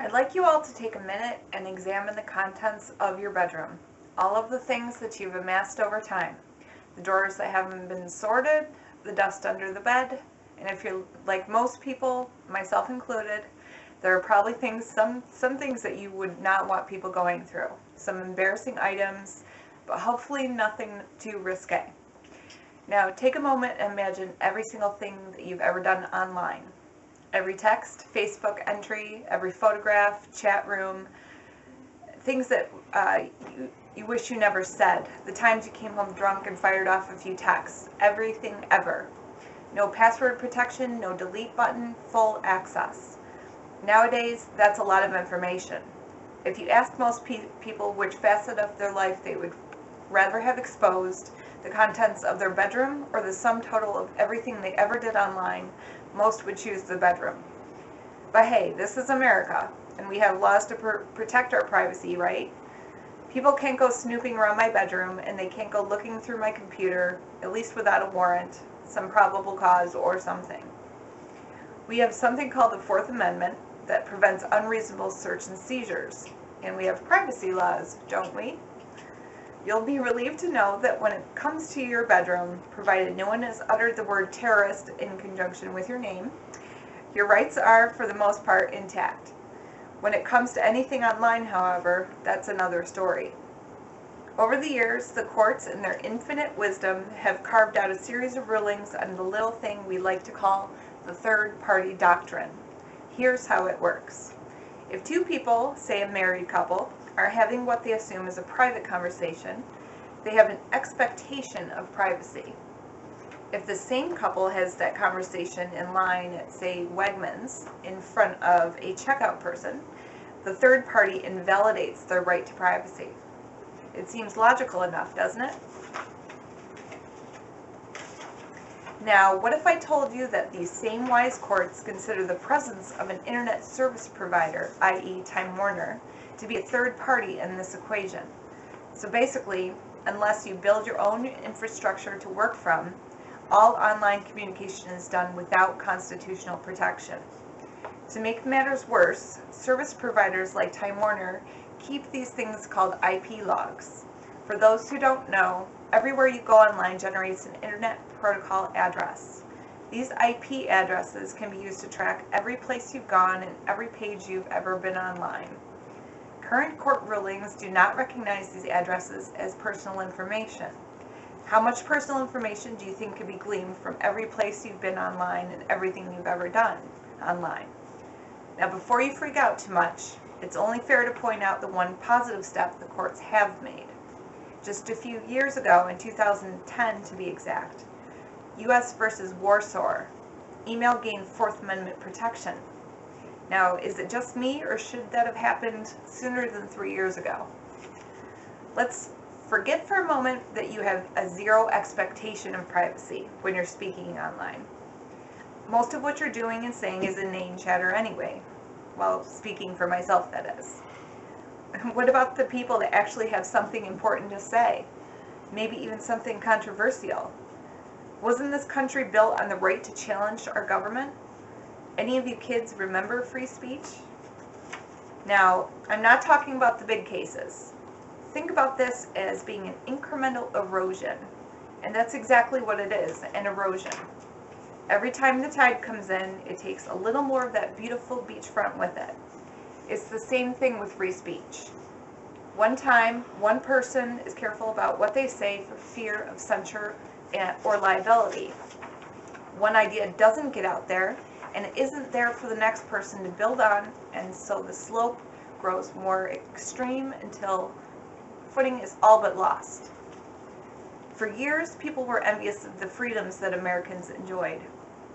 I'd like you all to take a minute and examine the contents of your bedroom. All of the things that you've amassed over time. The drawers that haven't been sorted, the dust under the bed, and if you're like most people, myself included, there are probably some things that you would not want people going through. Some embarrassing items, but hopefully nothing too risque. Now take a moment and imagine every single thing that you've ever done online. Every text, Facebook entry, every photograph, chat room, things that you wish you never said, the times you came home drunk and fired off a few texts, everything ever. No password protection, no delete button, full access. Nowadays, that's a lot of information. If you ask most people which facet of their life they would rather have exposed, the contents of their bedroom or the sum total of everything they ever did online, most would choose the bedroom. But hey, this is America, and we have laws to protect our privacy, right? People can't go snooping around my bedroom, and they can't go looking through my computer, at least without a warrant, some probable cause, or something. We have something called the Fourth Amendment that prevents unreasonable search and seizures, and we have privacy laws, don't we? You'll be relieved to know that when it comes to your bedroom, provided no one has uttered the word terrorist in conjunction with your name, your rights are, for the most part, intact. When it comes to anything online, however, that's another story. Over the years, the courts, in their infinite wisdom, have carved out a series of rulings on the little thing we like to call the third-party doctrine. Here's how it works. If two people, say a married couple, are having what they assume is a private conversation, they have an expectation of privacy. If the same couple has that conversation in line at, say, Wegmans, in front of a checkout person, the third party invalidates their right to privacy. It seems logical enough, doesn't it? Now, what if I told you that these same wise courts consider the presence of an internet service provider, i.e. Time Warner, to be a third party in this equation? So basically, unless you build your own infrastructure to work from, all online communication is done without constitutional protection. To make matters worse, service providers like Time Warner keep these things called IP logs. For those who don't know, everywhere you go online generates an Internet Protocol address. These IP addresses can be used to track every place you've gone and every page you've ever been online. Current court rulings do not recognize these addresses as personal information. How much personal information do you think could be gleaned from every place you've been online and everything you've ever done online? Now, before you freak out too much, it's only fair to point out the one positive step the courts have made. Just a few years ago, in 2010 to be exact, U.S. versus Warsaw, email gained Fourth Amendment protection. Now, is it just me, or should that have happened sooner than 3 years ago? Let's forget for a moment that you have a zero expectation of privacy when you're speaking online. Most of what you're doing and saying is inane chatter anyway. Well, speaking for myself, that is. What about the people that actually have something important to say? Maybe even something controversial. Wasn't this country built on the right to challenge our government? Any of you kids remember free speech? Now, I'm not talking about the big cases. Think about this as being an incremental erosion. And that's exactly what it is, an erosion. Every time the tide comes in, it takes a little more of that beautiful beachfront with it. It's the same thing with free speech. One time, one person is careful about what they say for fear of censure or liability. One idea doesn't get out there, and it isn't there for the next person to build on, and so the slope grows more extreme until footing is all but lost. For years, people were envious of the freedoms that Americans enjoyed.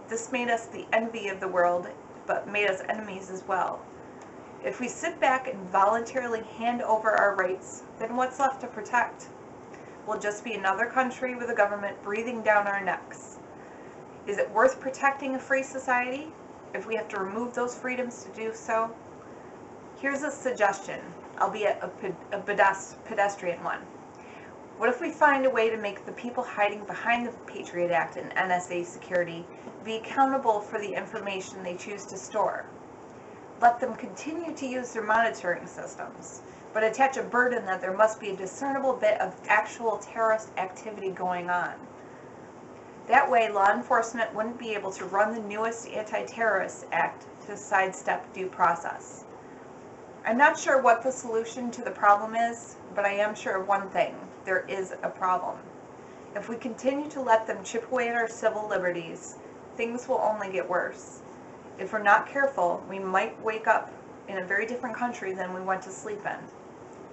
This made us the envy of the world, but made us enemies as well. If we sit back and voluntarily hand over our rights, then what's left to protect? We'll just be another country with a government breathing down our necks. Is it worth protecting a free society if we have to remove those freedoms to do so? Here's a suggestion, albeit a pedestrian one. What if we find a way to make the people hiding behind the Patriot Act and NSA security be accountable for the information they choose to store? let them continue to use their monitoring systems, but attach a burden that there must be a discernible bit of actual terrorist activity going on. That way, law enforcement wouldn't be able to run the newest anti-terrorist act to sidestep due process. I'm not sure what the solution to the problem is, but I am sure of one thing: there is a problem. If we continue to let them chip away at our civil liberties, things will only get worse. If we're not careful, we might wake up in a very different country than we went to sleep in.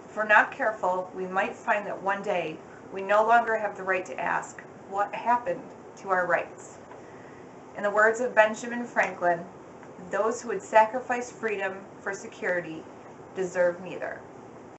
If we're not careful, we might find that one day we no longer have the right to ask, what happened to our rights? In the words of Benjamin Franklin, those who would sacrifice freedom for security deserve neither.